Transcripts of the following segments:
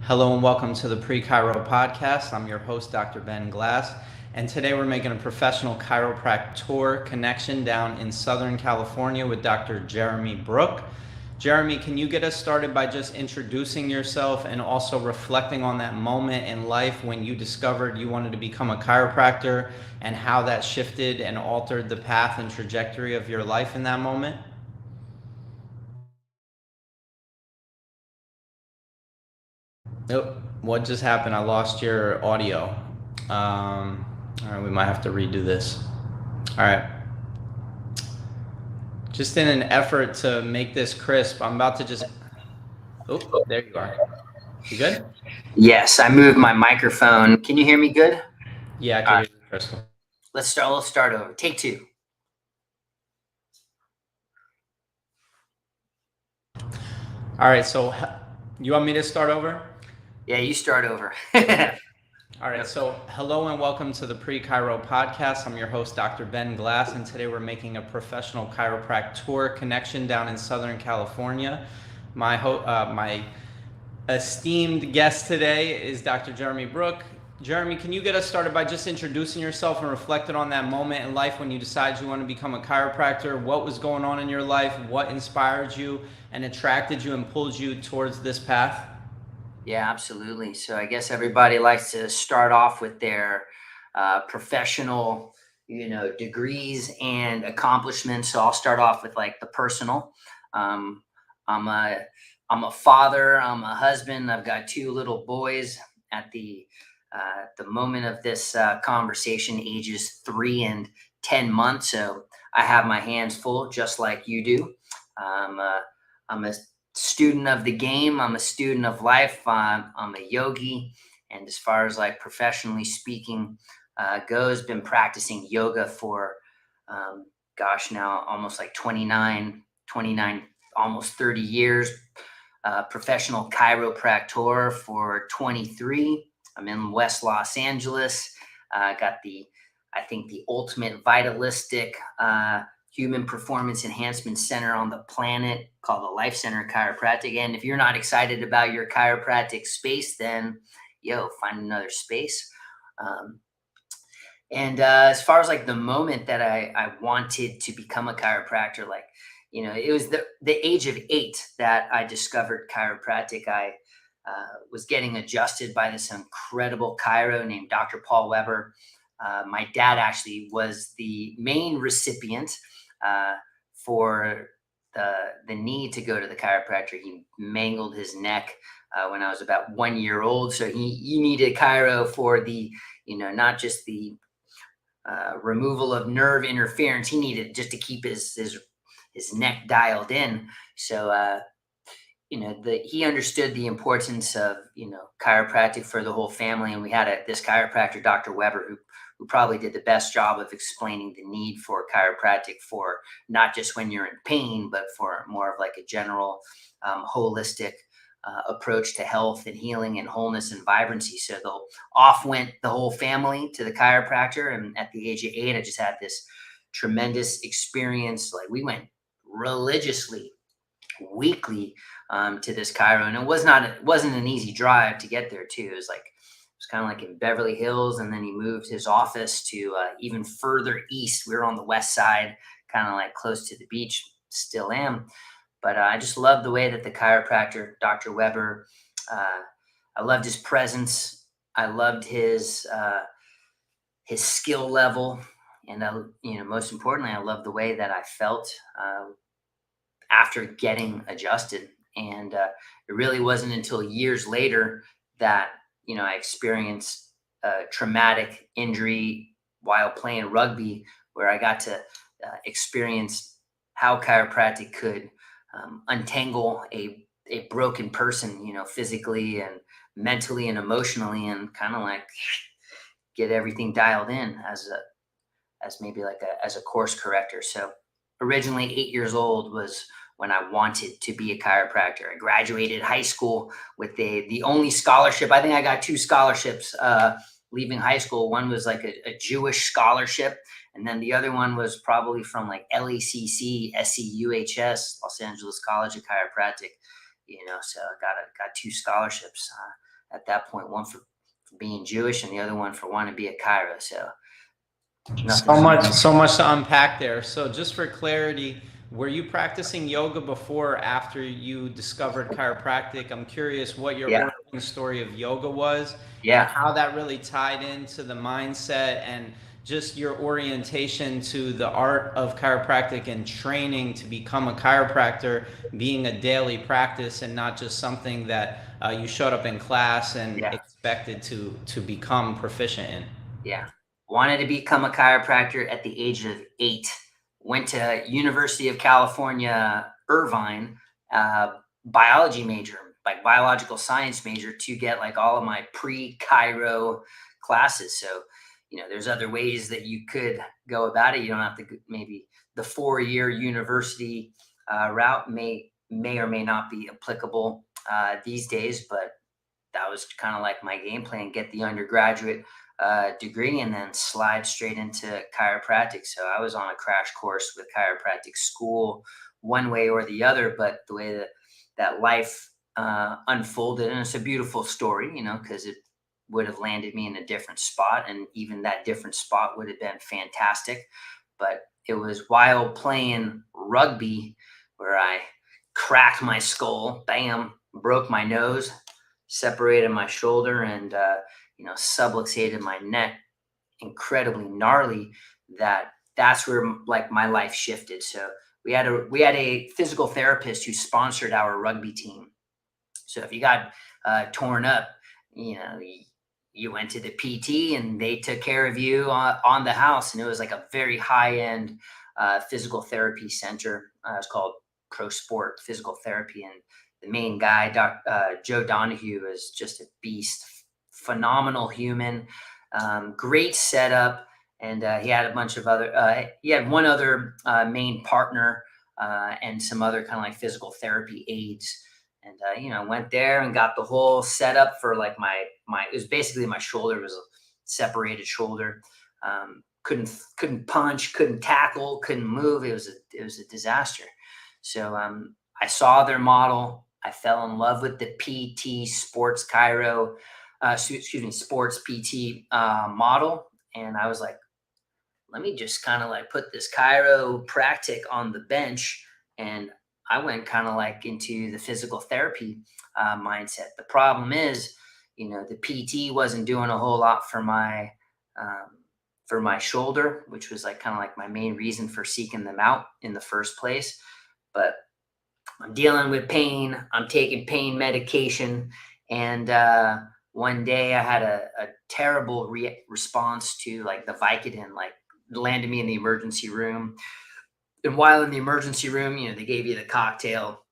Hello and welcome to the Pre-Chiro podcast. I'm your host, Dr. Ben Glass, and today we're making a professional chiropractor connection down in Southern California with Dr. Jeremy Brook. Jeremy, can you get us started by just introducing yourself and also reflecting on that moment in life when you discovered you wanted to become a chiropractor and how that shifted and altered the path and trajectory of your life in that moment? Nope. What just happened? I lost your audio. All right, we might have to redo this. All right. Just in an effort to make this crisp, I'm about to just. Oh, there you are. You good? Yes, I moved my microphone. Can you hear me good? Yeah, I can hear you crystal. Let's start over. Take two. All right, so you want me to start over? Yeah, you start over. All right, so hello and welcome to the Pre-Chiro podcast. I'm your host, Dr. Ben Glass, and today we're making a professional chiropractor connection down in Southern California. My esteemed guest today is Dr. Jeremy Brook. Jeremy, can you get us started by just introducing yourself and reflecting on that moment in life when you decided you want to become a chiropractor? What was going on in your life? What inspired you and attracted you and pulled you towards this path? Yeah, absolutely. So I guess everybody likes to start off with their professional, degrees and accomplishments. So I'll start off with like the personal. Um, I'm a I'm a father. I'm a husband. I've got two little boys at the moment of this conversation, ages 3 and 10 months. So I have my hands full, just like you do. I'm a student of the game. I'm a student of life. I'm a yogi. And as far as like professionally speaking goes, been practicing yoga for, now almost like 29, almost 30 years. Professional chiropractor for 23. I'm in West Los Angeles. Got I think, the ultimate vitalistic human performance enhancement center on the planet called the Life Center Chiropractic. And if you're not excited about your chiropractic space, then find another space. Um, and as far as like the moment that I wanted to become a chiropractor, like, it was the age of 8 that I discovered chiropractic. I was getting adjusted by this incredible chiro named Dr. Paul Weber. My dad actually was the main recipient for the need to go to the chiropractor. He mangled his neck when I was about 1 year old, so he needed chiro for the not just the removal of nerve interference. He needed just to keep his neck dialed in. So he understood the importance of chiropractic for the whole family, and we had this chiropractor, Dr. Weber, who probably did the best job of explaining the need for chiropractic for not just when you're in pain, but for more of like a general holistic approach to health and healing and wholeness and vibrancy. So off went the whole family to the chiropractor, and at the age of 8, I just had this tremendous experience. Like, we went religiously weekly to this chiro, and it wasn't an easy drive to get there too. It was kind of like in Beverly Hills, and then he moved his office to even further east. We were on the west side, kind of like close to the beach. Still am. But I just loved the way that the chiropractor, Dr. Weber, I loved his presence. I loved his skill level, and most importantly, I loved the way that I felt after getting adjusted. And it really wasn't until years later that I experienced a traumatic injury while playing rugby, where I got to experience how chiropractic could untangle a broken person, physically and mentally and emotionally, and kind of like get everything dialed in as maybe like as a course corrector. So originally 8 years old was when I wanted to be a chiropractor. I graduated high school with the only scholarship. I think I got 2 scholarships leaving high school. One was like a Jewish scholarship, and then the other one was probably from like LACC, SCUHS, Los Angeles College of Chiropractic. So I got 2 scholarships. at that point, one for being Jewish and the other one for wanting to be a chiro. So nothing. So much to unpack there. So just for clarity, were you practicing yoga before or after you discovered chiropractic? I'm curious what your Yeah. origin story of yoga was and Yeah. how that really tied into the mindset and just your orientation to the art of chiropractic and training to become a chiropractor being a daily practice and not just something that you showed up in class and Yeah. expected to become proficient in. Yeah. Wanted to become a chiropractor at the age of 8. Went to University of California, Irvine, biology major, like biological science major to get like all of my pre-chiro classes. So, there's other ways that you could go about it. You don't have to maybe the 4-year university route may or may not be applicable these days, but that was kind of like my game plan: get the undergraduate degree and then slide straight into chiropractic. So I was on a crash course with chiropractic school, one way or the other. But the way that life unfolded, and it's a beautiful story, because it would have landed me in a different spot, and even that different spot would have been fantastic. But it was while playing rugby where I cracked my skull, bam, broke my nose, separated my shoulder, and subluxated my neck, incredibly gnarly. That's where like my life shifted. So we had a physical therapist who sponsored our rugby team. So if you got torn up, you went to the PT and they took care of you on the house. And it was like a very high end physical therapy center. It's called Pro Sport Physical Therapy. And the main guy, Joe Donahue, is just a beast, phenomenal human, great setup. And he had a bunch of he had one other main partner and some other kind of like physical therapy aides. And went there and got the whole setup for like my it was basically my shoulder. It was a separated shoulder. Couldn't punch, couldn't tackle, couldn't move. It was a disaster. So I saw their model. I fell in love with the PT sports chiro, sports PT model, and I was like, let me just kind of like put this chiropractic on the bench. And I went kind of like into the physical therapy mindset. The problem is, the PT wasn't doing a whole lot for my shoulder, which was like kind of like my main reason for seeking them out in the first place. But I'm dealing with pain. I'm taking pain medication. And one day I had a terrible response to like the Vicodin, like landed me in the emergency room. And while in the emergency room, they gave you the cocktail,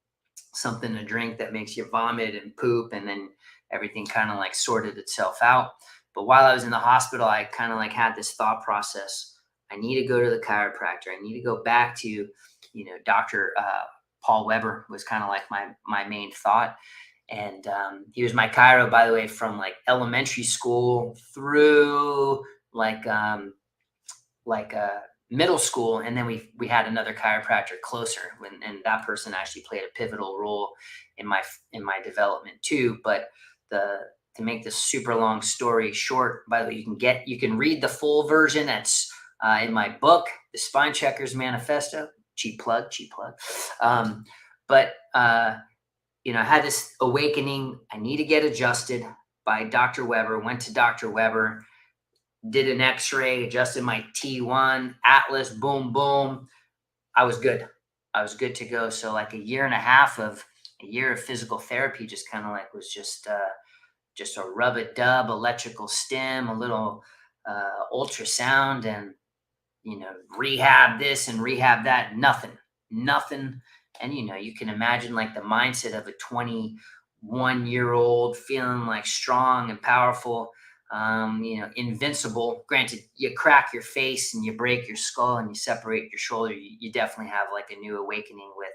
something to drink that makes you vomit and poop. And then everything kind of like sorted itself out. But while I was in the hospital, I kind of like had this thought process. I need to go to the chiropractor. I need to go back to, Dr. Paul Weber was kind of like my main thought. And he was my chiro, by the way, from like elementary school through like middle school, and then we had another chiropractor closer, and that person actually played a pivotal role in my development too. But to make this super long story short, by the way, you can read the full version that's in my book, The Spine Checkers Manifesto. Cheap plug. But I had this awakening. I need to get adjusted by Dr. Weber. Went to Dr. Weber, did an x-ray, adjusted my T1, Atlas, boom, boom. I was good. I was good to go. So like a year of physical therapy just kind of like was just a rub-a-dub, electrical stim, a little ultrasound, and rehab this and rehab that. Nothing. And you can imagine like the mindset of a 21-year-old feeling like strong and powerful, invincible. Granted, you crack your face and you break your skull and you separate your shoulder. You definitely have like a new awakening with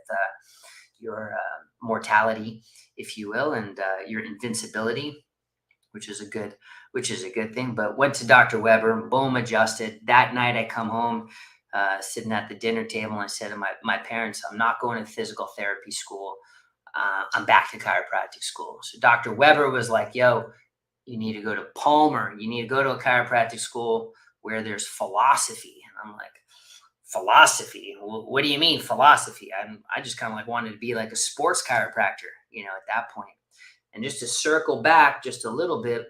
your mortality, if you will, and your invincibility, which is a good thing. But went to Dr. Weber, boom, adjusted. That night I come home, sitting at the dinner table, and I said to my parents, I'm not going to physical therapy school. I'm back to chiropractic school. So Dr. Weber was like, yo, you need to go to Palmer. You need to go to a chiropractic school where there's philosophy. And I'm like, philosophy? What do you mean philosophy? I just kind of like wanted to be like a sports chiropractor, at that point. And just to circle back just a little bit,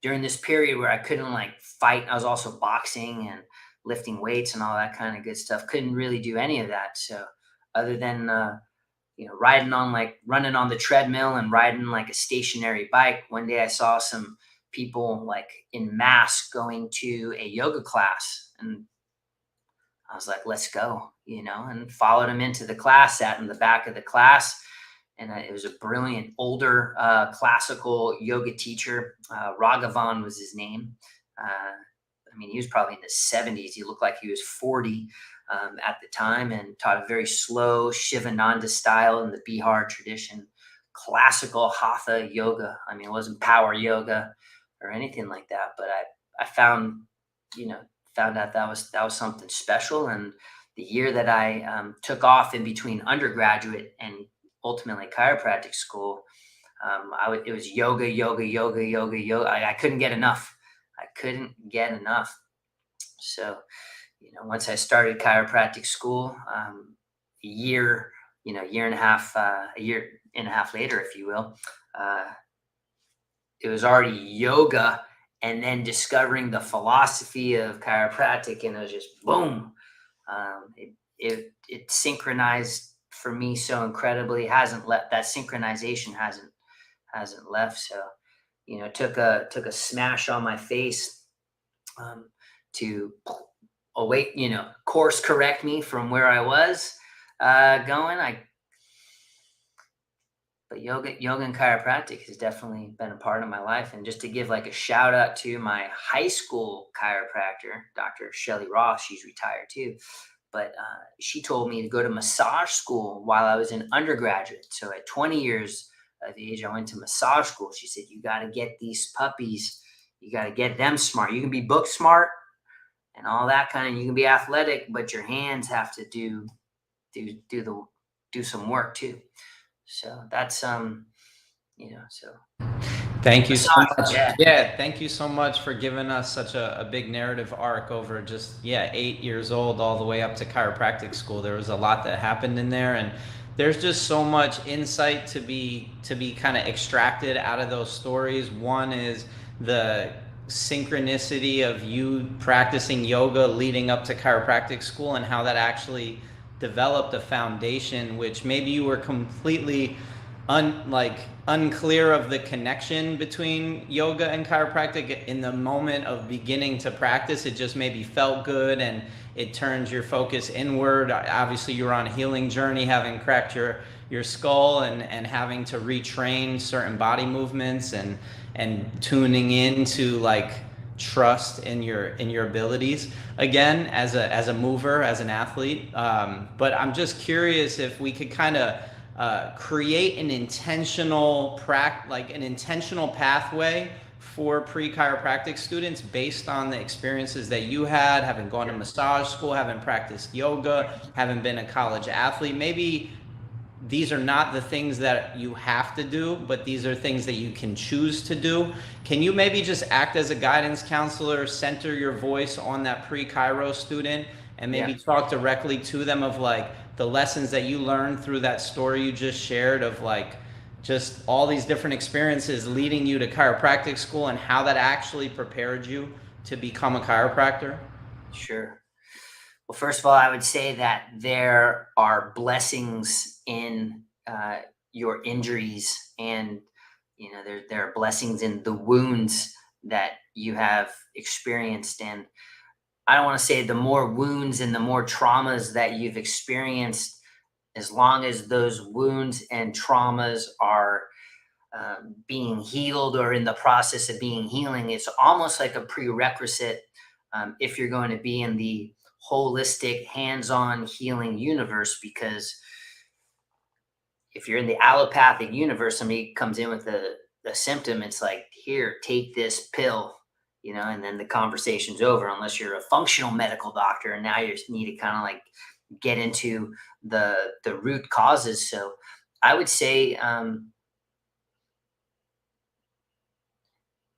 during this period where I couldn't like fight, I was also boxing and lifting weights and all that kind of good stuff. Couldn't really do any of that. So other than running on the treadmill and riding like a stationary bike. One day I saw some people like in masks going to a yoga class, and I was like, let's go, and followed him into the class, sat in the back of the class. And it was a brilliant older classical yoga teacher. Raghavan was his name. He was probably in his 70s. He looked like he was 40 at the time, and taught a very slow Shivananda style in the Bihar tradition, classical hatha yoga. It wasn't power yoga or anything like that, but I found, found out that was something special. And the year that I took off in between undergraduate and ultimately chiropractic school, it was yoga, yoga, yoga, yoga, yoga. I couldn't get enough. I couldn't get enough. So, once I started chiropractic school, a year and a year and a half later, if you will, it was already yoga, and then discovering the philosophy of chiropractic, and it was just boom. It synchronized for me so incredibly. Hasn't left. That synchronization hasn't left. So, took a smash on my face to await, course correct me from where I was going. But yoga and chiropractic has definitely been a part of my life. And just to give like a shout out to my high school chiropractor, Dr. Shelley Ross, she's retired too. But she told me to go to massage school while I was in undergraduate. So at 20 years of age, I went to massage school. She said, you got to get these puppies. You got to get them smart. You can be book smart and all that kind of, you can be athletic, but your hands have to do some work too. So that's, so. Thank you so Massage, much. yeah. Yeah, thank you so much for giving us such a big narrative arc over just, 8 years old all the way up to chiropractic school. There was a lot that happened in there, and there's just so much insight to be kind of extracted out of those stories. One is the synchronicity of you practicing yoga leading up to chiropractic school, and how that actually developed a foundation, which maybe you were completely unclear of the connection between yoga and chiropractic in the moment of beginning to practice. It just maybe felt good, and it turns your focus inward. Obviously you're on a healing journey, having cracked your skull and having to retrain certain body movements and tuning into like trust in your abilities again as a mover, as an athlete. But I'm just curious if we could kind of create an intentional pathway for pre-chiropractic students based on the experiences that you had, having gone to massage school, having practiced yoga, having been a college athlete. Maybe these are not the things that you have to do, but these are things that you can choose to do. Can you maybe just act as a guidance counselor, center your voice on that pre-chiro student, and maybe talk directly to them of like the lessons that you learned through that story you just shared of like just all these different experiences leading you to chiropractic school, and how that actually prepared you to become a chiropractor? Sure. Well, first of all, I would say that there are blessings in your injuries, and there are blessings in the wounds that you have experienced. And I don't want to say the more wounds and the more traumas that you've experienced, as long as those wounds and traumas are being healed or in the process of being healing, it's almost like a prerequisite if you're going to be in the holistic, hands-on healing universe. Because if you're in the allopathic universe, somebody comes in with a symptom, it's like, here, take this pill, and then the conversation's over, unless you're a functional medical doctor, and now you just need to kind of like get into the root causes. So I would say,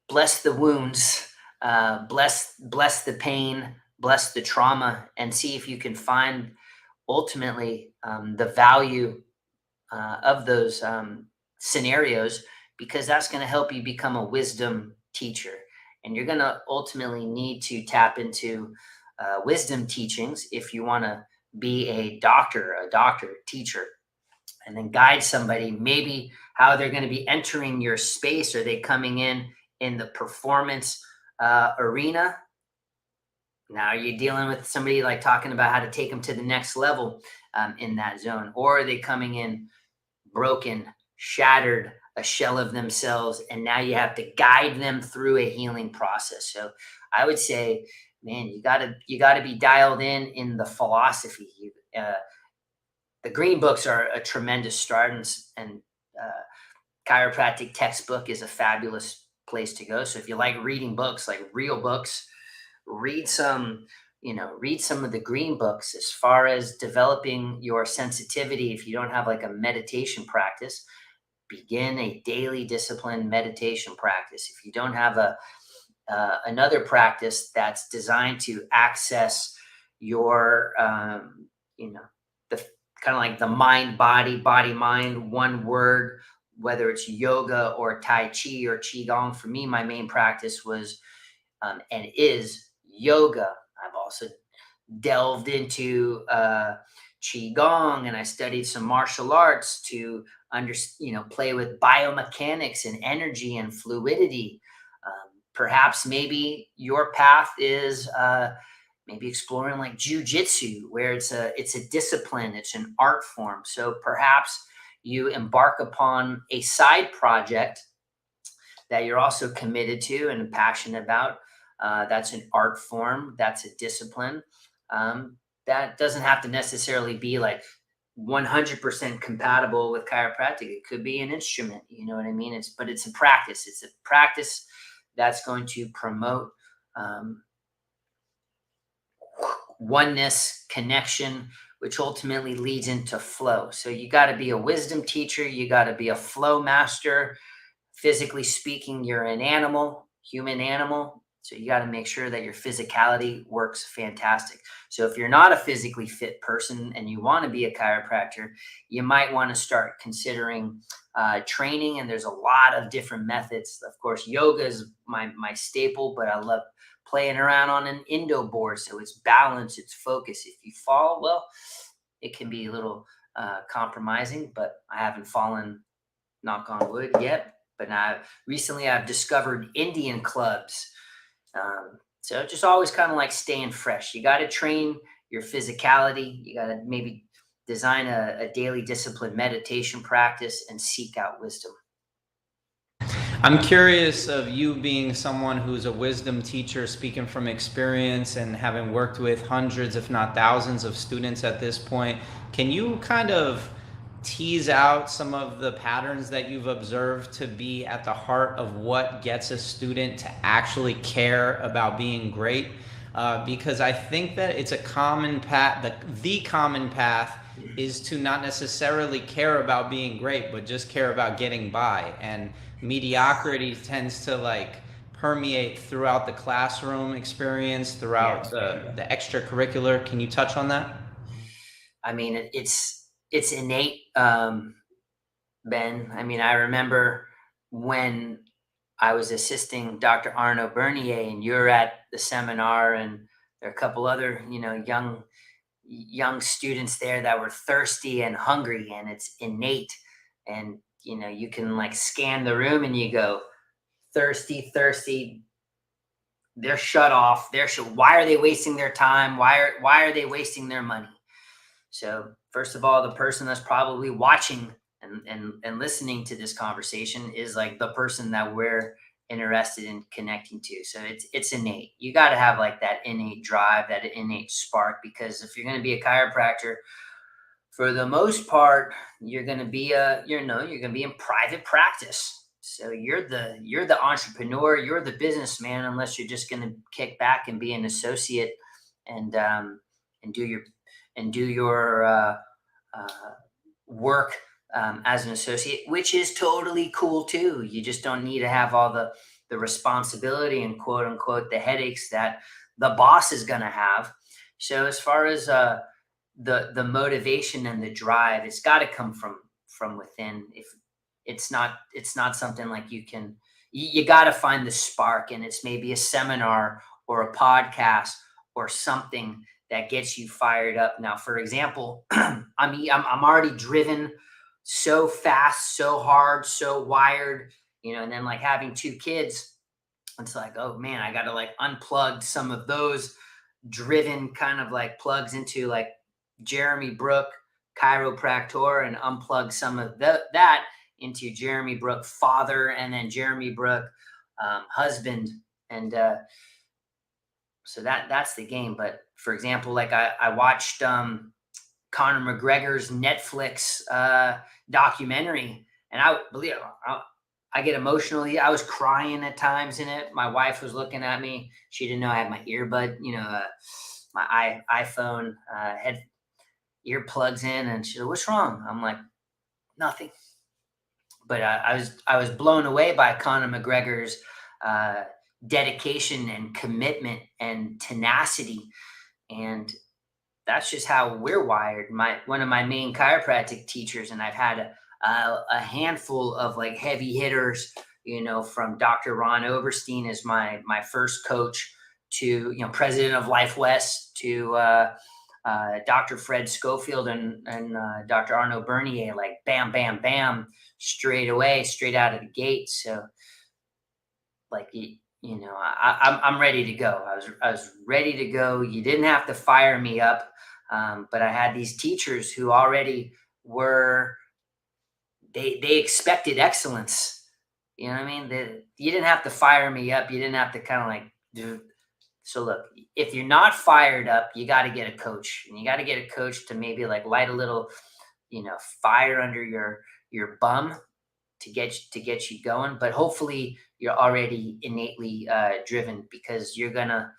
bless the wounds, bless the pain, bless the trauma, and see if you can find ultimately the value of those scenarios, because that's going to help you become a wisdom teacher. And you're going to ultimately need to tap into wisdom teachings if you want to be a doctor, teacher, and then guide somebody maybe how they're going to be entering your space. Are they coming in the performance arena? Now, are you dealing with somebody like talking about how to take them to the next level in that zone? Or are they coming in broken, shattered, a shell of themselves, and now you have to guide them through a healing process? So I would say, man, you gotta be dialed in the philosophy. The green books are a tremendous start, and chiropractic textbook is a fabulous place to go. So if you like reading books, like real books, read some, read some of the green books as far as developing your sensitivity. If you don't have like a meditation practice, begin a daily discipline meditation practice. If you don't have another practice that's designed to access your, you know, the kind of like the mind, body, mind, one word, whether it's yoga or Tai Chi or Qigong. For me, my main practice was and is yoga. I've also delved into qigong, and I studied some martial arts to play with biomechanics and energy and fluidity. Perhaps maybe your path is maybe exploring like jujitsu, where it's a discipline, it's an art form. So perhaps you embark upon a side project that you're also committed to and passionate about. That's an art form, that's a discipline. That doesn't have to necessarily be like 100% compatible with chiropractic. It could be an instrument, you know what I mean? But it's a practice. It's a practice that's going to promote um, oneness, connection, which ultimately leads into flow. So you got to be a wisdom teacher, you got to be a flow master. Physically speaking, you're an animal, human animal. So you got to make sure that your physicality works fantastic. So if you're not a physically fit person and you want to be a chiropractor, you might want to start considering training. And there's a lot of different methods. Of course, yoga is my staple, but I love playing around on an Indo board. So it's balance, it's focus. If you fall, well, it can be a little compromising, but I haven't fallen, knock on wood, yet. But I've discovered Indian clubs. So just always kind of like staying fresh. You got to train your physicality. You got to maybe design a daily discipline meditation practice and seek out wisdom. I'm curious of you being someone who's a wisdom teacher, speaking from experience and having worked with hundreds, if not thousands, of students at this point. Can you kind of tease out some of the patterns that you've observed to be at the heart of what gets a student to actually care about being great? Because I think that it's a common path, the common path is to not necessarily care about being great, but just care about getting by. And mediocrity tends to like permeate throughout the classroom experience, throughout the extracurricular. Can you touch on that? I mean, it's innate, Ben. I mean, I remember when I was assisting Dr. Arno Bernier, and you're at the seminar, and there are a couple other, young students there that were thirsty and hungry, and it's innate. And you can like scan the room, and you go, thirsty, thirsty. They're shut off. Why are they wasting their time? Why are they wasting their money? So first of all, the person that's probably watching and listening to this conversation is like the person that we're interested in connecting to. So it's innate. You got to have like that innate drive, that innate spark, because if you're going to be a chiropractor, for the most part, you're going to be you're going to be in private practice. So you're the entrepreneur, you're the businessman, unless you're just going to kick back and be an associate and and do your work as an associate, which is totally cool too. You just don't need to have all the responsibility and quote unquote the headaches that the boss is going to have. So as far as the motivation and the drive, it's got to come from within. If it's not something like you got to find the spark, and it's maybe a seminar or a podcast or something that gets you fired up. Now, for example, I'm already driven so fast, so hard, so wired, and then like having two kids, it's like, oh man, I got to like unplug some of those driven kind of like plugs into like Jeremy Brook, chiropractor, and unplug some of that into Jeremy Brook, father, and then Jeremy Brook, husband. And so that's the game. But for example, like I watched Conor McGregor's Netflix documentary, and I get emotional. I was crying at times in it. My wife was looking at me. She didn't know I had my earbud, my iPhone head earplugs in, and she said, "What's wrong?" I'm like, "Nothing." But I was blown away by Conor McGregor's dedication and commitment and tenacity, and that's just how we're wired. One of my main chiropractic teachers, and I've had a handful of like heavy hitters, from Dr. Ron Oberstein as my first coach, to president of Life West, to Dr. Fred Schofield and Dr. Arno Bernier, like bam, bam, bam, straight away, straight out of the gate. So like I'm ready to go. I was ready to go. You didn't have to fire me up, but I had these teachers who already were. They expected excellence. You know what I mean? You didn't have to fire me up. You didn't have to kind of like do. So look, if you're not fired up, you got to get a coach, and you got to get a coach to maybe like light a little, fire under your bum to get you going. But hopefully you're already innately driven, because you're gonna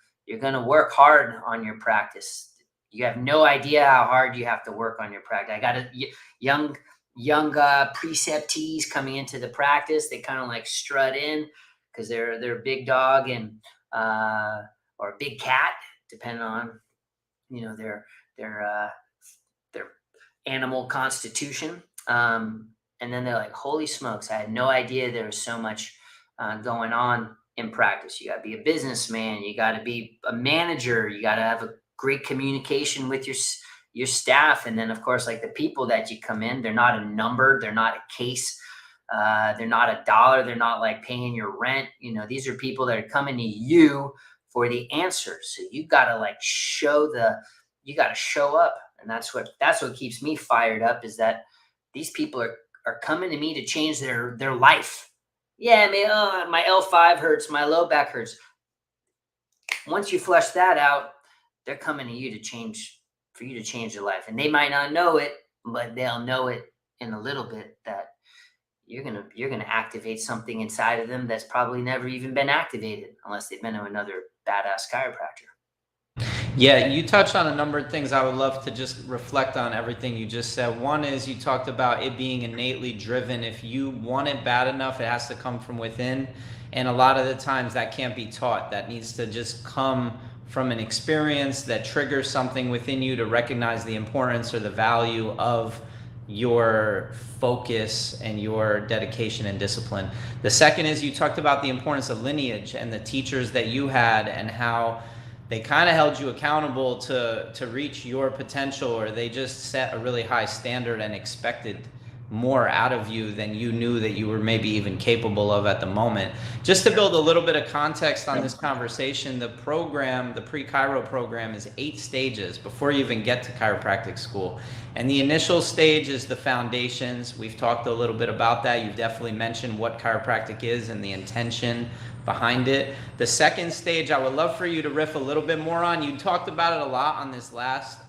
work hard on your practice. You have no idea how hard you have to work on your practice. I got a young preceptees coming into the practice. They kind of like strut in because they're a big dog and or a big cat, depending on their animal constitution. And then they're like, holy smokes, I had no idea there was so much going on in practice. You got to be a businessman. You got to be a manager. You got to have a great communication with your staff. And then, of course, like the people that you come in, they're not a number. They're not a case. They're not a dollar. They're not like paying your rent. These are people that are coming to you for the answers. So you got to like you got to show up. And that's what keeps me fired up, is that these people are coming to me to change their life. Yeah, my L5 hurts, my low back hurts. Once you flush that out, they're coming to you for you to change their life. And they might not know it, but they'll know it in a little bit, that you're gonna activate something inside of them that's probably never even been activated unless they've been to another badass chiropractor. Yeah, you touched on a number of things. I would love to just reflect on everything you just said. One is you talked about it being innately driven. If you want it bad enough, it has to come from within. And a lot of the times that can't be taught. That needs to just come from an experience that triggers something within you to recognize the importance or the value of your focus and your dedication and discipline. The second is you talked about the importance of lineage and the teachers that you had, and how they kind of held you accountable to reach your potential, or they just set a really high standard and expected more out of you than you knew that you were maybe even capable of at the moment. Just to build a little bit of context on this conversation, the pre-chiro program is 8 stages before you even get to chiropractic school. And the initial stage is the foundations. We've talked a little bit about that. You've definitely mentioned what chiropractic is and the intention behind it. The second stage, I would love for you to riff a little bit more on. You talked about it a lot on this last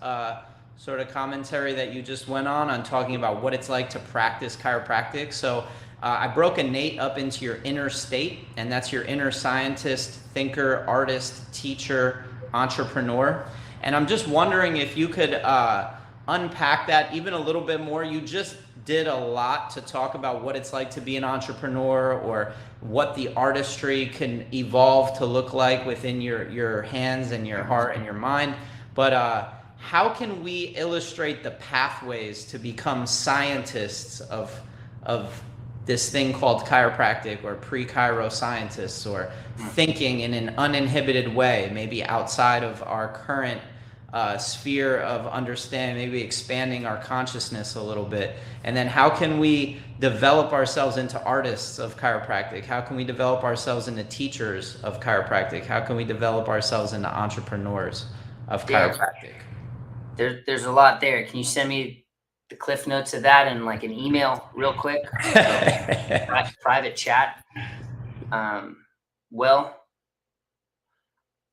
sort of commentary that you just went on talking about what it's like to practice chiropractic. So I broke innate up into your inner state, and that's your inner scientist, thinker, artist, teacher, entrepreneur. And I'm just wondering if you could unpack that even a little bit more. You just did a lot to talk about what it's like to be an entrepreneur, or what the artistry can evolve to look like within your hands and your heart and your mind. But how can we illustrate the pathways to become scientists of this thing called chiropractic, or pre-chiro scientists, or thinking in an uninhibited way, maybe outside of our current sphere of understanding, maybe expanding our consciousness a little bit? And then how can we develop ourselves into artists of chiropractic? How can we develop ourselves into teachers of chiropractic? How can we develop ourselves into entrepreneurs of chiropractic? There's a lot there. Can you send me the cliff notes of that in like an email real quick? Private chat. Well,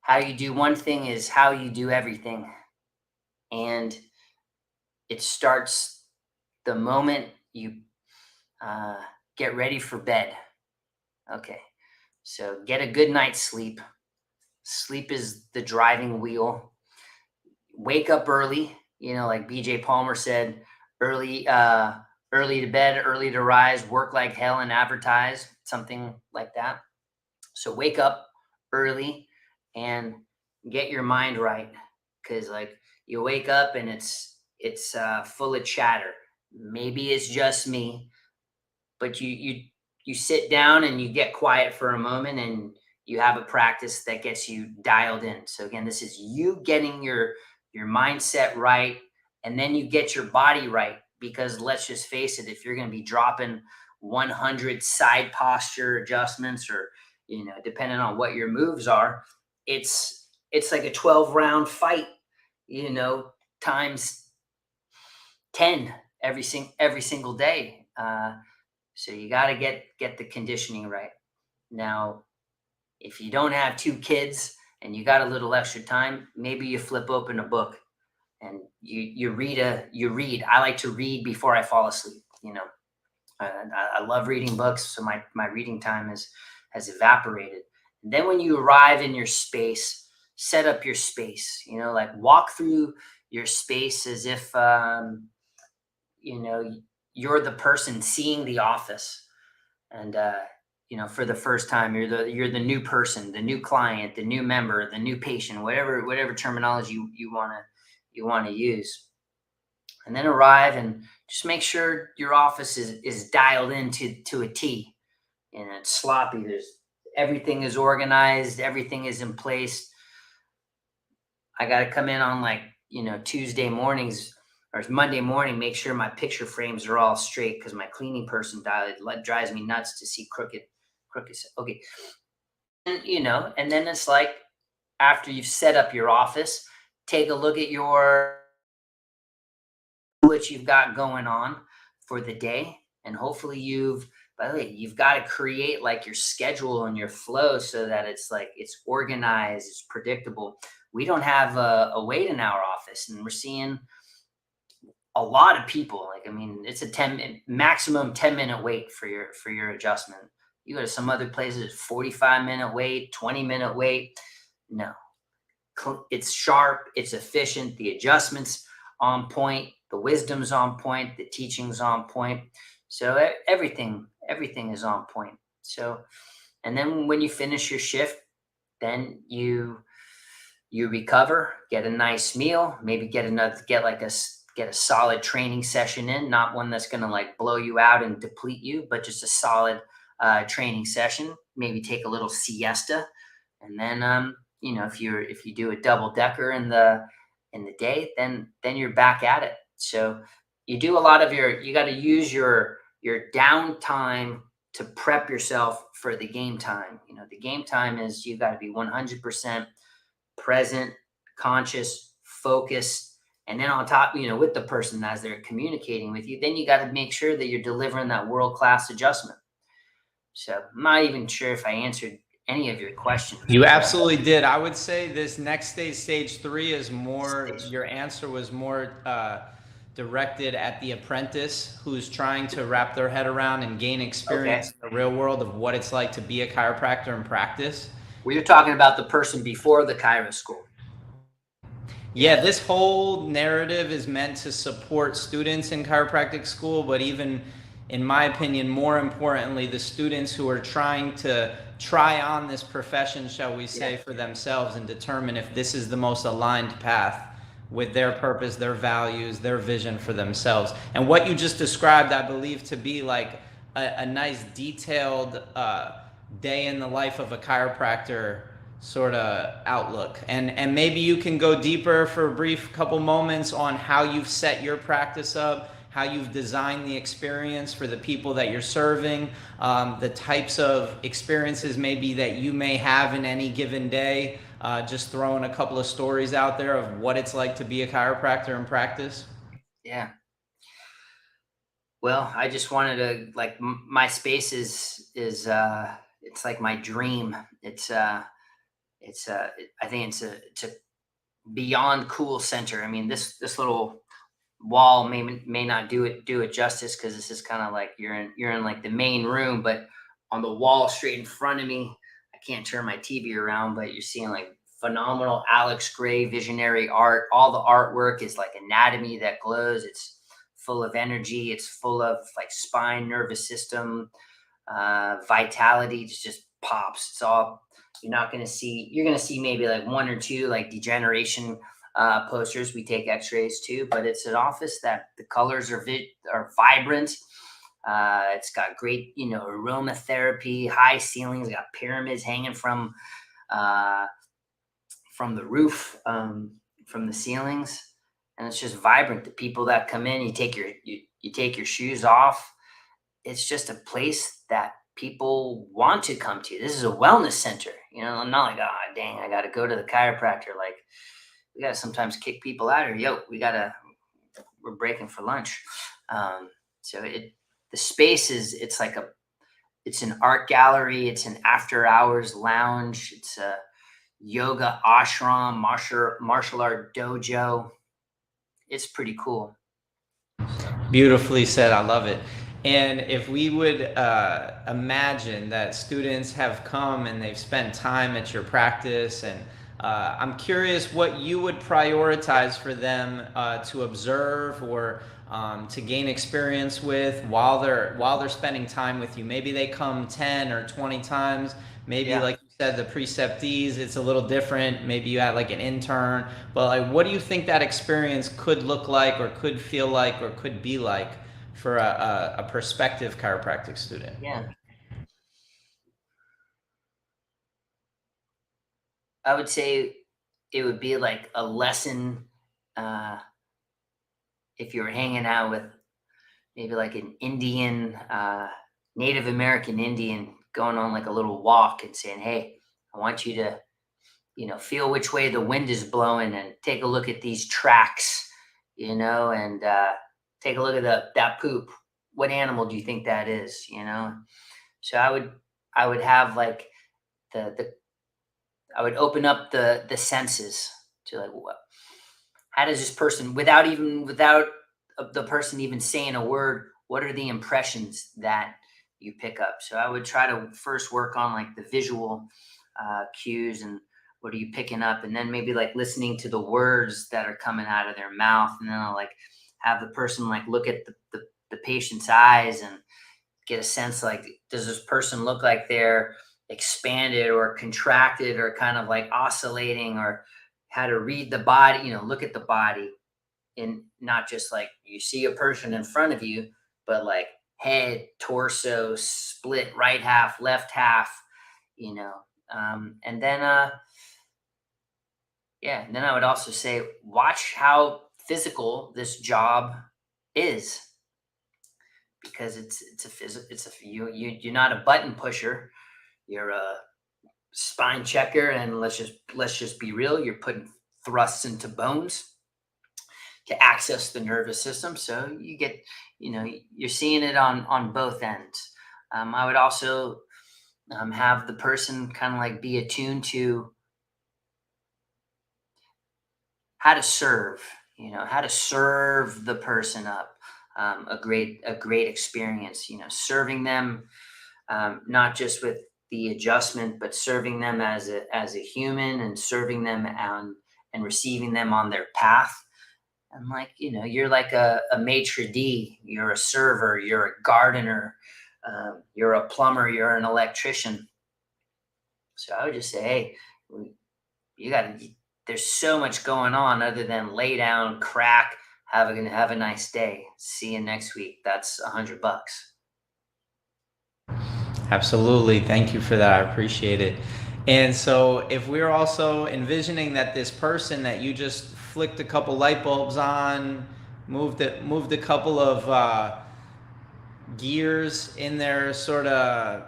how you do one thing is how you do everything. And it starts the moment you get ready for bed. Okay. So get a good night's sleep. Sleep is the driving wheel. Wake up early, like BJ Palmer said, early to bed, early to rise, work like hell and advertise, something like that. So wake up early and get your mind right, because like you wake up and it's full of chatter. Maybe it's just me, but you sit down and you get quiet for a moment and you have a practice that gets you dialed in. So again, this is you getting your mindset right, and then you get your body right, because let's just face it, if you're going to be dropping 100 side posture adjustments, or depending on what your moves are, it's like a 12-round fight, times 10 every single day. So you got to get the conditioning right. Now, if you don't have 2 kids and you got a little extra time, maybe you flip open a book and you read. I like to read before I fall asleep. I love reading books, so my reading time has evaporated. And then when you arrive in your space, set up your space. Like walk through your space as if you're the person seeing the office, and for the first time, you're the new person, the new client, the new member, the new patient, whatever terminology you want to use. And then arrive and just make sure your office is dialed into a T, and it's sloppy. Everything is organized, everything is in place. I got to come in on Tuesday mornings or Monday morning, make sure my picture frames are all straight, because my cleaning person drives me nuts to see crooked. Okay. And, and then it's like, after you've set up your office, take a look at what you've got going on for the day. And hopefully by the way, you've got to create like your schedule and your flow so that it's organized, it's predictable. We don't have a wait in our office, and we're seeing a lot of people. It's a maximum 10-minute wait for your adjustment. You go to some other places, 45-minute wait, 20-minute wait. No, it's sharp, it's efficient, the adjustments on point, the wisdom's on point, the teaching's on point. So everything is on point. So, and then when you finish your shift, then you recover, get a nice meal, maybe get a solid training session in, not one that's going to blow you out and deplete you, but just a solid training session. Maybe take a little siesta, and then if you do a double decker in the day, then you're back at it. So you do a lot of you got to use your downtime to prep yourself for the game time. The game time is you got to be 100% present, conscious, focused. And then on top, with the person as they're communicating with you, then you got to make sure that you're delivering that world-class adjustment. So I'm not even sure if I answered any of your questions. You absolutely did. I would say this next stage 3 is more, your answer was more directed at the apprentice who's trying to wrap their head around and gain experience in the real world of what it's like to be a chiropractor in practice. Well, you're talking about the person before the chiro school. Yeah, this whole narrative is meant to support students in chiropractic school, but even in my opinion, more importantly, the students who are trying to try on this profession, shall we Yeah. say, for themselves and determine if this is the most aligned path with their purpose, their values, their vision for themselves. And what you just described, I believe to be like a nice detailed day in the life of a chiropractor sort of outlook. And maybe you can go deeper for a brief couple moments on how you've set your practice up, how you've designed the experience for the people that you're serving, the types of experiences maybe that you may have in any given day. Just throwing a couple of stories out there of what it's like to be a chiropractor in practice. Yeah. Well, I just wanted to like my space is it's like my dream. I think it's a beyond cool center. I mean, this little wall may not do it justice, because this is kind of like you're in like the main room, but on the wall straight in front of me, I can't turn my TV around, but you're seeing like phenomenal Alex Gray visionary art. All the artwork is like anatomy that glows. It's full of energy. It's full of like spine, nervous system, vitality. Just pops. It's all, you're going to see maybe like one or two like degeneration posters. We take x-rays too, but it's an office that the colors are vibrant. It's got great, aromatherapy, high ceilings, got pyramids hanging uh, from the roof, from the ceilings, and it's just vibrant. The people that come in, you take your shoes off. It's just a place that people want to come to. This is a wellness center. I'm not like, oh dang, I got to go to the chiropractor. Like, we got to sometimes kick people out, or we're breaking for lunch. So the space it's an art gallery. It's an after hours lounge. It's a yoga ashram, martial art dojo. It's pretty cool. So Beautifully said. I love it. And if we would imagine that students have come and they've spent time at your practice, and I'm curious what you would prioritize for them to observe or to gain experience with while they're spending time with you. Maybe they come 10 or 20 times. Maybe, yeah. like you said, the preceptees, it's a little different. Maybe you had like an intern, but like, what do you think that experience could look like, or could feel like, or could be like for a prospective chiropractic student? Yeah. I would say it would be like a lesson, uh, if you were hanging out with maybe like an Indian, Native American Indian, going on like a little walk and saying, "Hey, I want you to, feel which way the wind is blowing, and take a look at these tracks, and take a look at that poop. What animal do you think that is?" So I would have like the I would open up the senses to like, what, how does this person, without the person even saying a word, what are the impressions that you pick up? So I would try to first work on like the visual cues, and what are you picking up, and then maybe like listening to the words that are coming out of their mouth, and then I'll like have the person like look at the patient's eyes and get a sense, like, does this person look like they're expanded or contracted, or kind of like oscillating, or how to read the body, look at the body, and not just like you see a person in front of you, but like head, torso, split, right half, left half, you know. And then yeah, and then I would also say, watch how physical this job is, because you're not a button pusher. You're a spine checker, and let's just be real. You're putting thrusts into bones to access the nervous system. So you're seeing it on both ends. I would also have the person kind of like be attuned to how to serve the person up. A great experience, serving them, not just with the adjustment, but serving them as a human, and serving them and receiving them on their path. And like, you're like a maitre d', you're a server, you're a gardener, you're a plumber, you're an electrician. So I would just say, hey, you got to, there's so much going on other than lay down, crack, have a nice day. See you next week. That's $100. Absolutely. Thank you for that. I appreciate it. And so if we're also envisioning that this person that you just flicked a couple light bulbs on, moved a couple of gears in their sort of,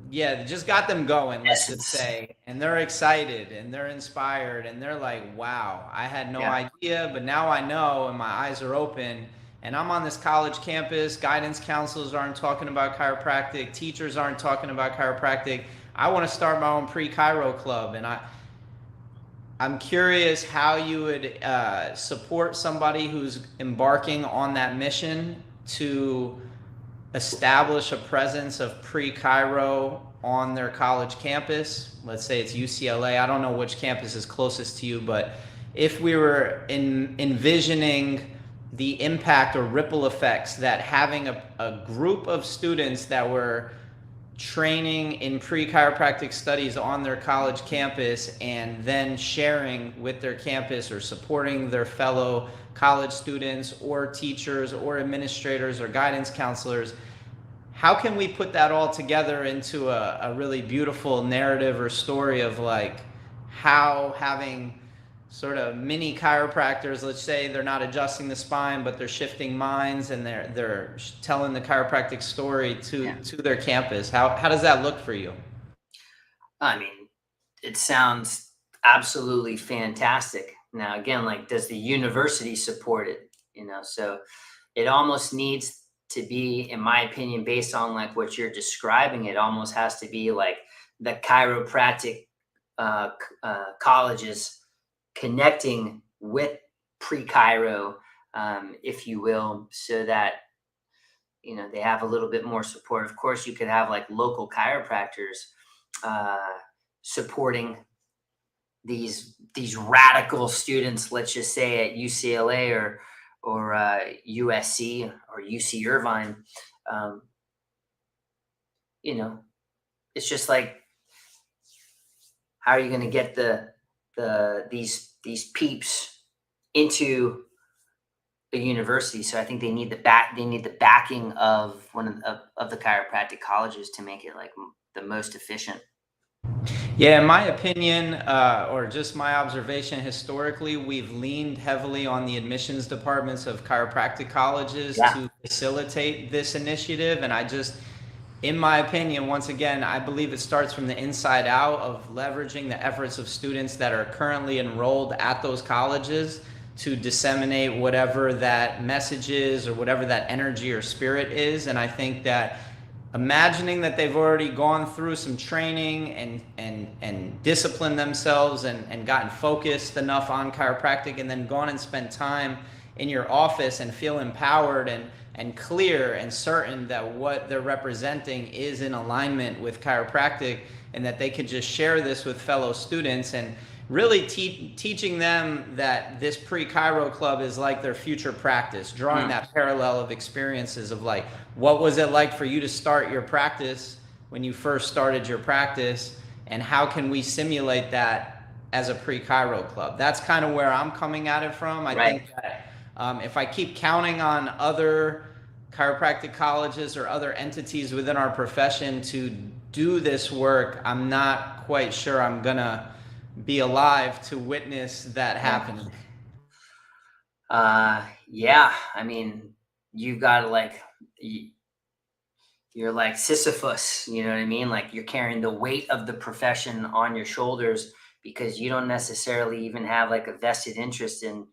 yeah, just got them going, let's just Essence. say, and they're excited and they're inspired and they're like, wow, I had no Yeah. idea, but now I know and my eyes are open. And I'm on this college campus, guidance counselors aren't talking about chiropractic, teachers aren't talking about chiropractic. I want to start my own pre-chiro club. And I'm curious how you would support somebody who's embarking on that mission to establish a presence of pre-chiro on their college campus. Let's say it's UCLA. I don't know which campus is closest to you, but if we were envisioning the impact or ripple effects that having a group of students that were training in pre-chiropractic studies on their college campus and then sharing with their campus or supporting their fellow college students or teachers or administrators or guidance counselors, how can we put that all together into a really beautiful narrative or story of like how having sort of mini chiropractors, let's say they're not adjusting the spine, but they're shifting minds and they're telling the chiropractic story to their campus. How does that look for you? I mean, it sounds absolutely fantastic. Now, again, like, does the university support it? So it almost needs to be, in my opinion, based on like what you're describing, it almost has to be like the chiropractic colleges connecting with pre-chiro, if you will, so that they have a little bit more support. Of course, you could have like local chiropractors uh, supporting these radical students, let's just say at UCLA or USC or UC Irvine. Um, you know, it's just like, how are you going to get these peeps into a university? So I think they need the backing of of the chiropractic colleges to make it like the most efficient. Yeah, in my opinion, or just my observation, historically, we've leaned heavily on the admissions departments of chiropractic colleges Yeah. to facilitate this initiative. And in my opinion, once again, I believe it starts from the inside out of leveraging the efforts of students that are currently enrolled at those colleges to disseminate whatever that message is or whatever that energy or spirit is. And I think that imagining that they've already gone through some training and disciplined themselves and gotten focused enough on chiropractic and then gone and spent time in your office and feel empowered and clear and certain that what they're representing is in alignment with chiropractic and that they could just share this with fellow students and really teaching them that this pre-chiro club is like their future practice, drawing that parallel of experiences of like, what was it like for you to start your practice when you first started your practice, and how can we simulate that as a pre-chiro club? That's kind of where I'm coming at it from. I think that if I keep counting on other chiropractic colleges or other entities within our profession to do this work, I'm not quite sure I'm gonna be alive to witness that happening. Yeah. I mean, you've got to like, you're like Sisyphus, you know what I mean? Like, you're carrying the weight of the profession on your shoulders because you don't necessarily even have like a vested interest in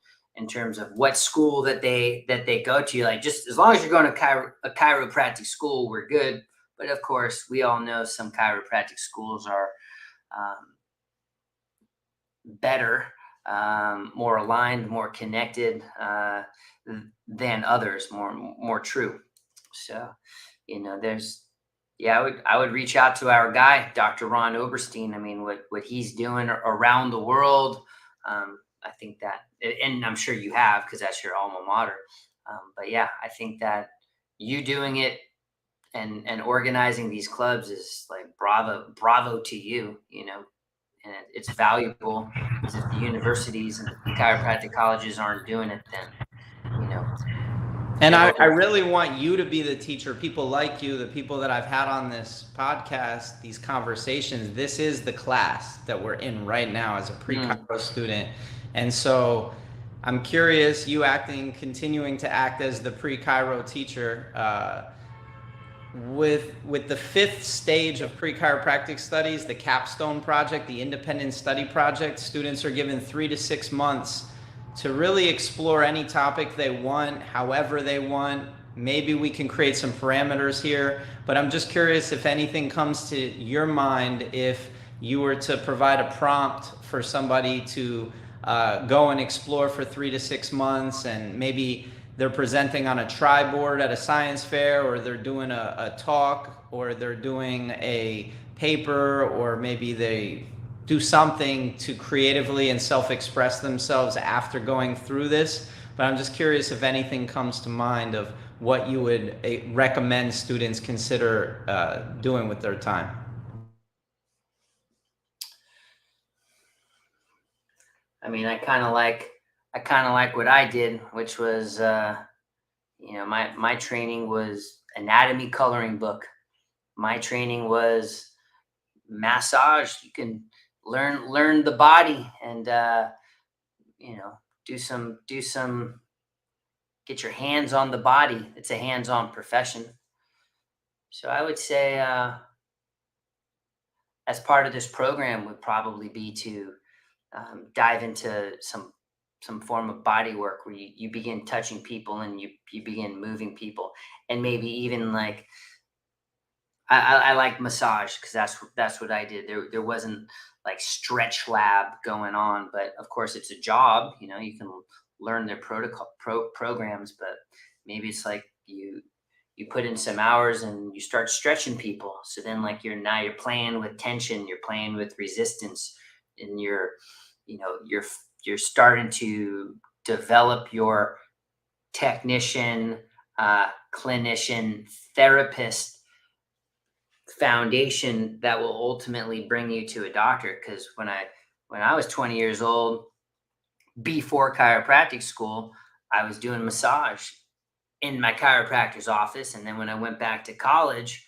terms of what school that they go to. Like, just as long as you're going to a chiropractic school, we're good. But of course, we all know some chiropractic schools are um, better, more aligned, more connected than others, more true. So, there's, yeah, I would reach out to our guy, Dr. Ron Oberstein. I mean, what he's doing around the world. I think that, and I'm sure you have, because that's your alma mater. But yeah, I think that you doing it and organizing these clubs is like bravo to you, and it's valuable, because if the universities and the chiropractic colleges aren't doing it, then you know And it'll I really want you to be the teacher. People like you, the people that I've had on this podcast, these conversations, this is the class that we're in right now as a pre-Chiro student. And so I'm curious, you continuing to act as the pre-Chiro teacher, with the fifth stage of pre-chiropractic studies, the capstone project, the independent study project, students are given 3 to 6 months to really explore any topic they want, however they want. Maybe we can create some parameters here, but I'm just curious if anything comes to your mind, if you were to provide a prompt for somebody to go and explore for 3 to 6 months, and maybe they're presenting on a tri-board at a science fair, or they're doing a talk, or they're doing a paper, or maybe they do something to creatively and self-express themselves after going through this. But I'm just curious if anything comes to mind of what you would recommend students consider doing with their time. I mean, I kind of like what I did, which was, my training was anatomy coloring book. My training was massage. You can learn the body, and you know do some get your hands on the body. It's a hands-on profession. So I would say, as part of this program, would probably be to dive into some form of body work, where you begin touching people, and you begin moving people, and maybe even like, I like massage, because that's what I did. There wasn't like stretch lab going on, but of course it's a job. You can learn their programs, but maybe it's like you put in some hours and you start stretching people. So then, like, you're playing with tension, you're playing with resistance, and you're starting to develop your technician, clinician, therapist foundation that will ultimately bring you to a doctor. Because when I was 20 years old, before chiropractic school, I was doing massage in my chiropractor's office. And then when I went back to college,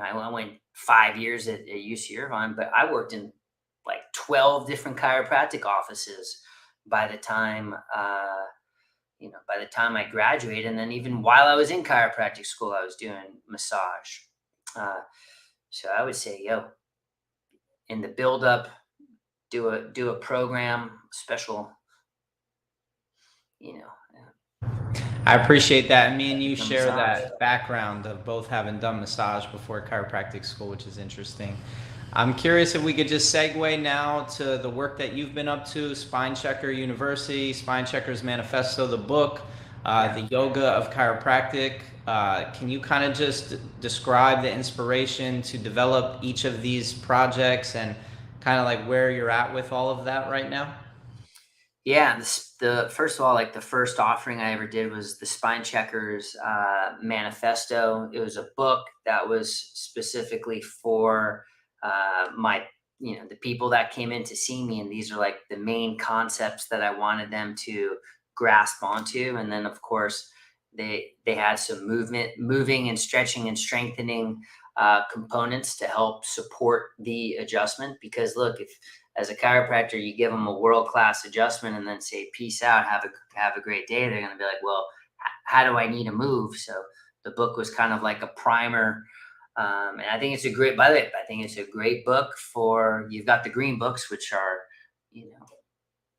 I went 5 years at UC Irvine, but I worked in like 12 different chiropractic offices by the time I graduated. And then even while I was in chiropractic school, I was doing massage. uh, so I would say, in the build up, do a program special, you know I appreciate that. And me and you the share massage. that background of both having done massage before chiropractic school, which is interesting. I'm curious if we could just segue now to the work that you've been up to, Spine Checker University, Spine Checkers Manifesto, the book, the yoga of chiropractic. Can you kind of just describe the inspiration to develop each of these projects, and kind of like where you're at with all of that right now? Yeah, the first of all, like, the first offering I ever did was the Spine Checkers Manifesto. It was a book that was specifically for the people that came in to see me, and these are like the main concepts that I wanted them to grasp onto. And then, of course, they had some moving and stretching and strengthening components to help support the adjustment. Because look, if as a chiropractor you give them a world class adjustment and then say peace out, have a great day, they're going to be like, well, how do I need to move? So the book was kind of like a primer. And I think it's a great, by the way, I think it's a great book. For You've got the green books, which are,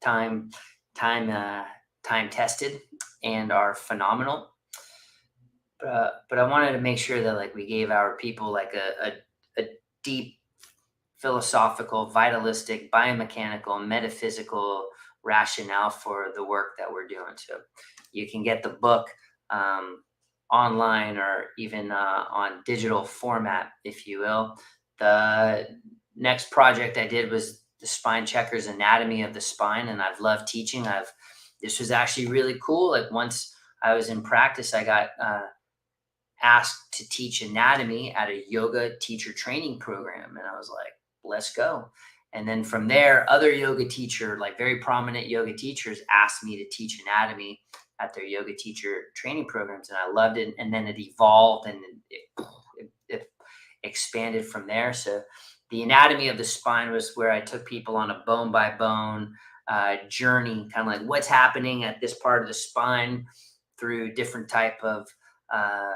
time time time tested and are phenomenal. But I wanted to make sure that, like, we gave our people like a deep philosophical, vitalistic, biomechanical, metaphysical rationale for the work that we're doing. So you can get the book online, or even on digital format, if you will. The next project I did was the Spine Checkers Anatomy of the Spine, and I've loved teaching. This was actually really cool. Like once I was in practice, I got asked to teach anatomy at a yoga teacher training program, and I was like, let's go. And then from there, other yoga teacher, like very prominent yoga teachers, asked me to teach anatomy at their yoga teacher training programs, and I loved it. And then it evolved, and it expanded from there. So the anatomy of the spine was where I took people on a bone by bone journey, kind of like what's happening at this part of the spine through different type of uh,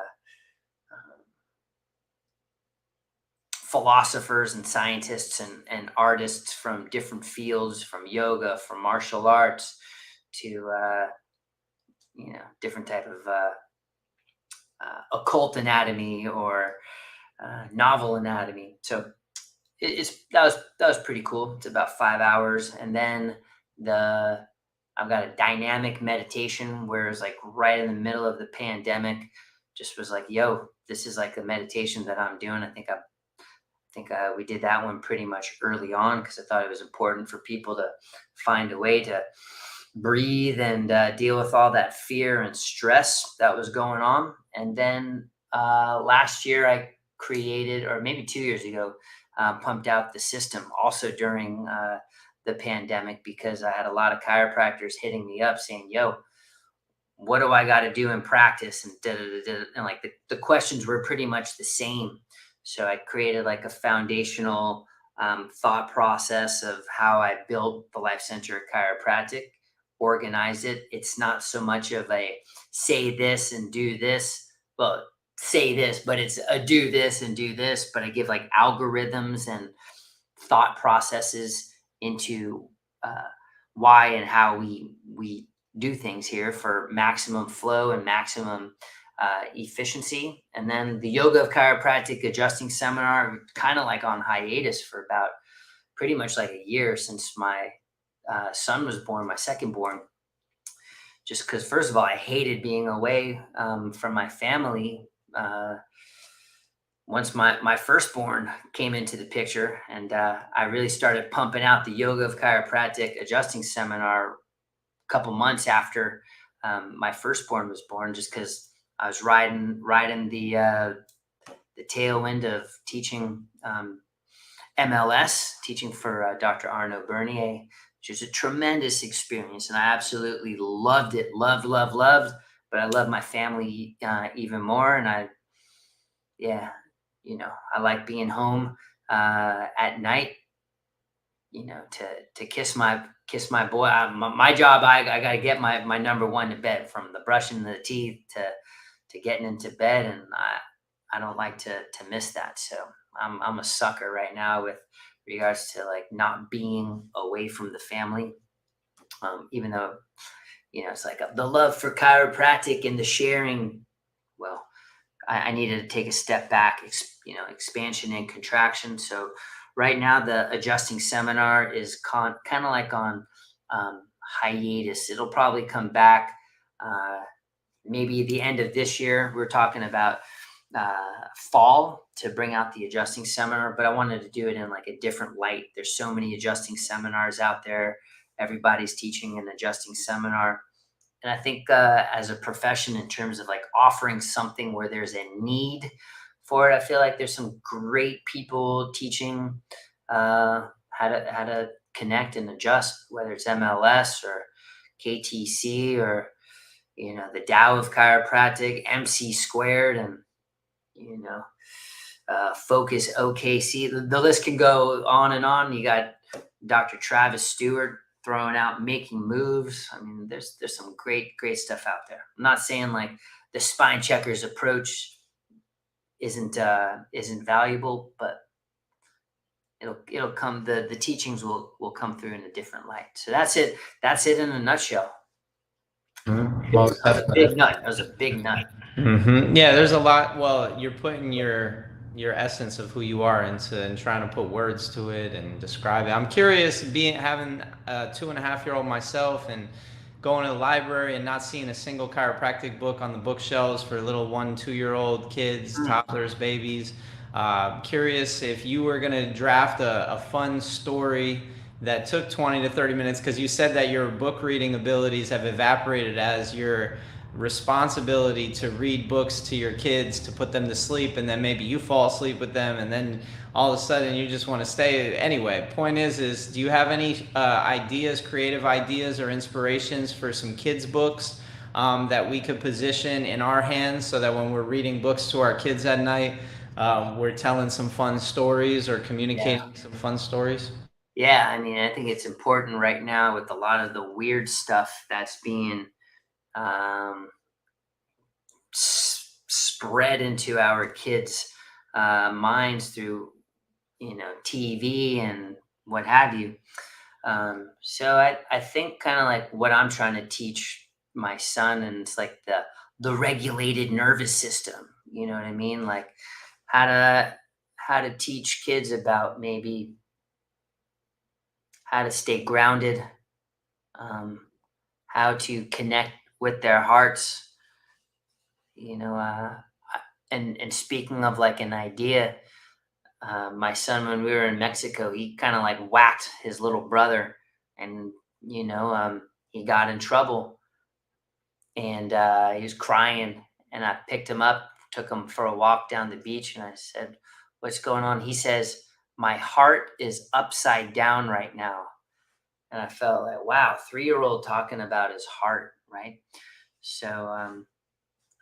philosophers and scientists and artists from different fields, from yoga, from martial arts to different type of occult anatomy or novel anatomy. So that was pretty cool. It's about 5 hours, and then I've got a dynamic meditation where it's like right in the middle of the pandemic. Just was like, yo, this is like the meditation that I'm doing. I think we did that one pretty much early on because I thought it was important for people to find a way to breathe and deal with all that fear and stress that was going on. And then last year I created, or maybe 2 years ago, pumped out the system also during the pandemic, because I had a lot of chiropractors hitting me up saying, yo, what do I got to do in practice? And and like the questions were pretty much the same. So I created like a foundational thought process of how I built the Life Center of Chiropractic, organized it. It's not so much of a say this and do this, well, say this, but it's a do this and do this. But I give like algorithms and thought processes into why and how we do things here for maximum flow and maximum efficiency. And then the Yoga of Chiropractic Adjusting Seminar, kind of like on hiatus for about pretty much like a year since my son was born, my second born. Just because, first of all, I hated being away from my family. Once my firstborn came into the picture, and I really started pumping out the Yoga of Chiropractic Adjusting Seminar a couple months after my firstborn was born, just because I was riding the tailwind of teaching MLS, teaching for Dr. Arnaud Bernier, which was a tremendous experience, and I absolutely loved it, loved. But I love my family even more, and I like being home at night, to kiss my boy. My job, I got to get my number one to bed, from the brushing the teeth to getting into bed, and I don't like to miss that. So I'm a sucker right now with regards to like not being away from the family, even though it's like the love for chiropractic and the sharing. Well, I needed to take a step back, expansion and contraction. So right now the adjusting seminar is kind of like on hiatus. It'll probably come back maybe the end of this year. We're talking about fall to bring out the adjusting seminar, but I wanted to do it in like a different light. There's so many adjusting seminars out there. Everybody's teaching an adjusting seminar. And I think as a profession, in terms of like offering something where there's a need for it, I feel like there's some great people teaching how to connect and adjust, whether it's MLS or KTC or the Tao of Chiropractic, MC Squared, and Focus OKC. The list can go on and on. You got Dr. Travis Stewart throwing out Making Moves. I mean, there's some great stuff out there. I'm not saying like the Spine Checkers approach isn't valuable, but it'll come. The teachings will come through in a different light. So that's it in a nutshell. Mm-hmm. That was a big nut. That was a big nut. Mm-hmm. Yeah, there's a lot. Well, you're putting your essence of who you are into and trying to put words to it and describe it. I'm curious, having a 2.5-year-old myself and going to the library and not seeing a single chiropractic book on the bookshelves for little 1-2-year-old kids, toddlers, babies. Curious if you were going to draft a fun story that took 20 to 30 minutes, because you said that your book reading abilities have evaporated as your responsibility to read books to your kids to put them to sleep, and then maybe you fall asleep with them, and then all of a sudden you just want to stay. Anyway, point is do you have any ideas, creative ideas or inspirations for some kids books that we could position in our hands, so that when we're reading books to our kids at night, we're telling some fun stories or communicating some fun stories? Yeah, I mean, I think it's important right now with a lot of the weird stuff that's being um, spread into our kids' minds through, TV and what have you. So I think kind of like what I'm trying to teach my son, and it's like the regulated nervous system. You know what I mean? Like how to how to teach kids about maybe how to stay grounded, um, how to connect with their hearts. You know, and speaking of like an idea, my son, when we were in Mexico, he kind of like whacked his little brother, and he got in trouble, and he was crying, and I picked him up, took him for a walk down the beach, and I said, "What's going on?" He says, "My heart is upside down right now." And I felt like, wow, 3-year-old talking about his heart, right? So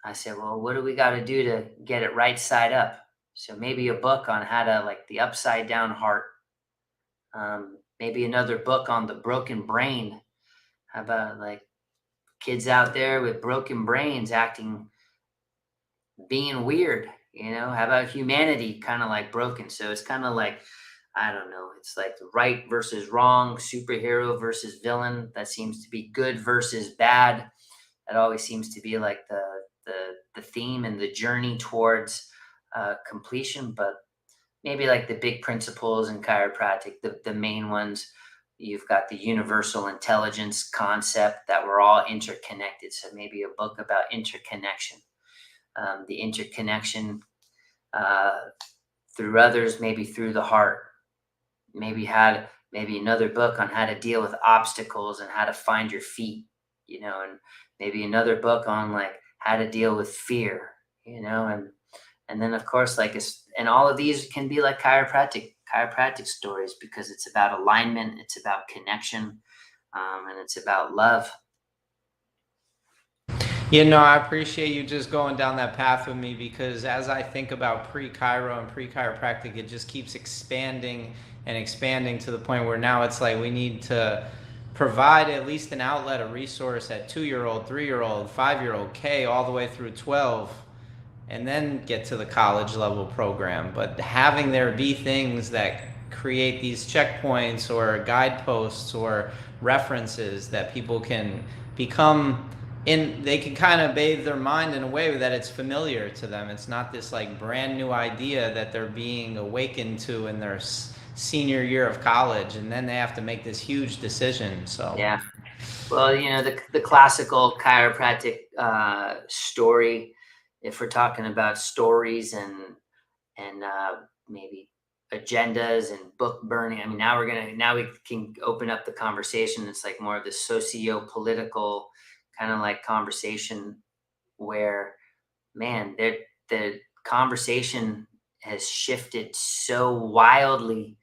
I said, well, what do we got to do to get it right side up? So maybe a book on how to like the upside down heart. Maybe another book on the broken brain. How about like kids out there with broken brains acting, being weird? How about humanity kind of like broken? So it's kind of like, I don't know. It's like right versus wrong, superhero versus villain. That seems to be good versus bad. That always seems to be like the theme and the journey towards completion. But maybe like the big principles in chiropractic, the main ones. You've got the universal intelligence concept that we're all interconnected. So maybe a book about interconnection, the interconnection uh, through others, maybe through the heart. Maybe another book on how to deal with obstacles and how to find your feet, and maybe another book on like how to deal with fear, and then of course and all of these can be like chiropractic stories, because it's about alignment, it's about connection, and it's about love. I appreciate you just going down that path with me, because as I think about pre-chiro and pre-chiropractic, it just keeps expanding and expanding to the point where now it's like we need to provide at least an outlet, a resource at 2-year-old, 3-year-old, 5-year-old, K, all the way through 12, and then get to the college level program. But having there be things that create these checkpoints or guideposts or references that people can become in, they can kind of bathe their mind in a way that it's familiar to them. It's not this like brand new idea that they're being awakened to in their senior year of college, and then they have to make this huge decision. So Yeah. Well, the classical chiropractic story, if we're talking about stories and maybe agendas and book burning. I mean, now we can open up the conversation. It's like more of the socio-political kind of like conversation where, man, the conversation has shifted so wildly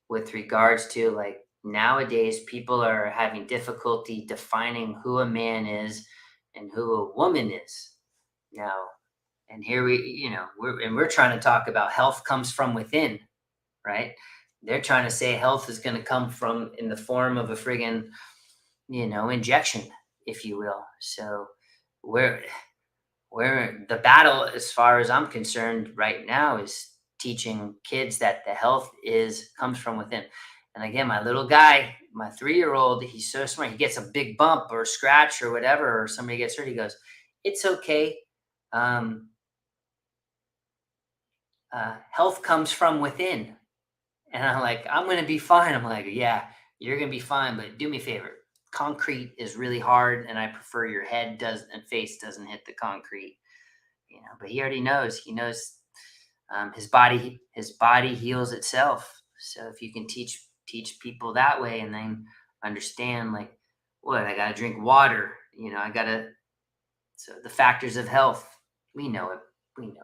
with regards to like nowadays people are having difficulty defining who a man is and who a woman is now. And here we're trying to talk about health comes from within, right? They're trying to say health is going to come from in the form of a friggin', injection, if you will. So we're the battle, as far as I'm concerned right now, is teaching kids that the health is comes from within. And again, my little guy, my 3-year-old, he's so smart. He gets a big bump or scratch or whatever, or somebody gets hurt. He goes, "It's okay. Um, Health comes from within." And I'm like, "I'm gonna be fine." I'm like, "Yeah, you're gonna be fine, but do me a favor. Concrete is really hard, and I prefer your head does and face doesn't hit the concrete." But he already knows. He knows his body heals itself. So if you can teach people that way, and then understand like what I got to drink water. I got to, so the factors of health, we know it. We know it.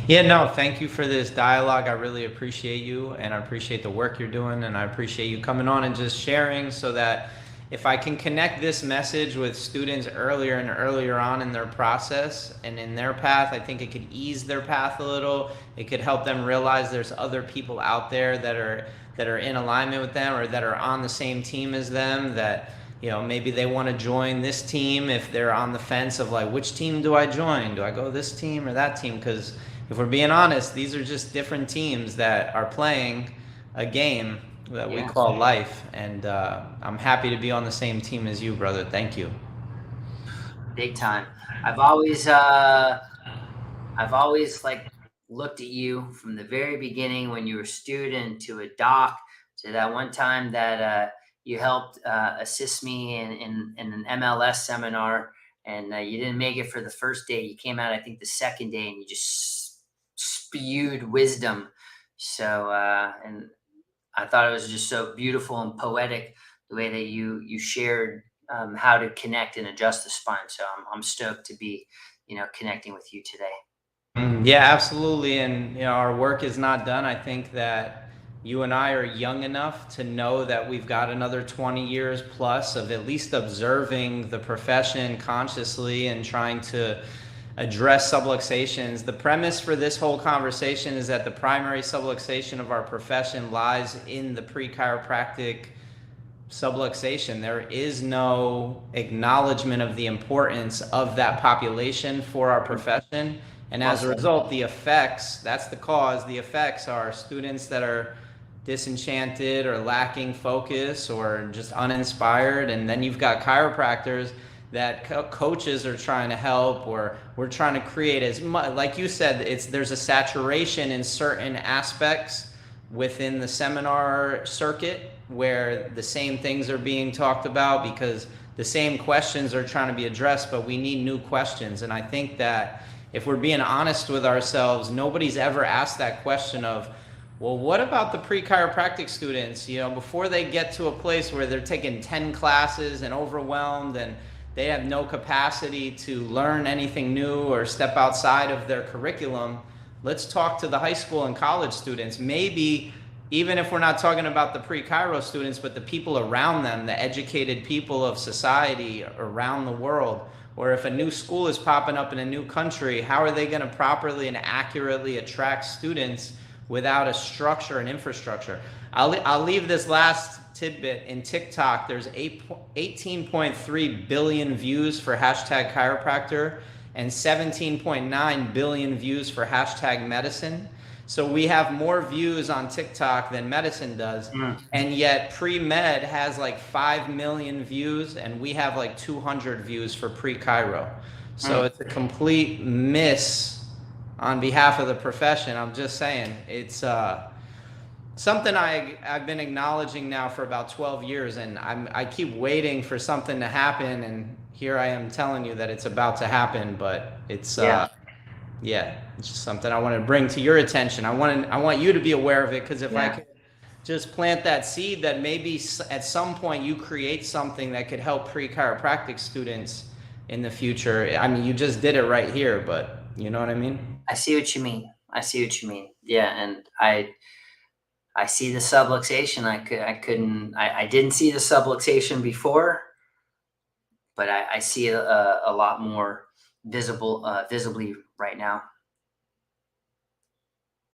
Yeah, no, thank you for this dialogue. I really appreciate you, and I appreciate the work you're doing, and I appreciate you coming on and just sharing, so that if I can connect this message with students earlier and earlier on in their process and in their path, I think it could ease their path a little. It could help them realize there's other people out there that are in alignment with them, or that are on the same team as them, that maybe they want to join this team if they're on the fence of like, which team do I join? Do I go this team or that team? Because if we're being honest, these are just different teams that are playing a game that we call life. And I'm happy to be on the same team as you, brother. Thank you. Big time. I've always like looked at you from the very beginning, when you were a student to a doc, to that one time that you helped assist me in an MLS seminar, and you didn't make it for the first day. You came out, I think, the second day, and you just spewed wisdom. So, and I thought it was just so beautiful and poetic the way that you shared how to connect and adjust the spine. So I'm stoked to be, connecting with you today. Yeah, absolutely. And our work is not done. I think that you and I are young enough to know that we've got another 20 years plus of at least observing the profession consciously and trying to address subluxations. The premise for this whole conversation is that the primary subluxation of our profession lies in the pre-chiropractic subluxation. There is no acknowledgement of the importance of that population for our profession. And as a result, the effects, that's the cause, the effects are students that are disenchanted or lacking focus or just uninspired. And then you've got chiropractors that coaches are trying to help, or we're trying to create as much, like you said, there's a saturation in certain aspects within the seminar circuit where the same things are being talked about because the same questions are trying to be addressed, but we need new questions. And I think that if we're being honest with ourselves, nobody's ever asked that question of, well, what about the pre-chiropractic students, before they get to a place where they're taking 10 classes and overwhelmed and they have no capacity to learn anything new or step outside of their curriculum. Let's talk to the high school and college students. Maybe even if we're not talking about the pre-chiro students, but the people around them, the educated people of society around the world. Or if a new school is popping up in a new country, how are they going to properly and accurately attract students without a structure and infrastructure? I'll leave this last tidbit. In TikTok, there's 18.3 billion views for hashtag chiropractor and 17.9 billion views for hashtag medicine. So we have more views on TikTok than medicine does. And yet pre-med has like 5 million views and we have like 200 views for pre-chiro. So it's a complete miss on behalf of the profession. I'm just saying, it's something I've been acknowledging now for about 12 years, and I keep waiting for something to happen, and here I am telling you that it's about to happen, but it's it's just something I want to bring to your attention. I want you to be aware of it, because if I could just plant that seed that maybe at some point you create something that could help pre-chiropractic students in the future. I mean, you just did it right here, but you know what I mean? I see what you mean. Yeah, and I see the subluxation. I didn't see the subluxation before, but I see a lot more visibly right now.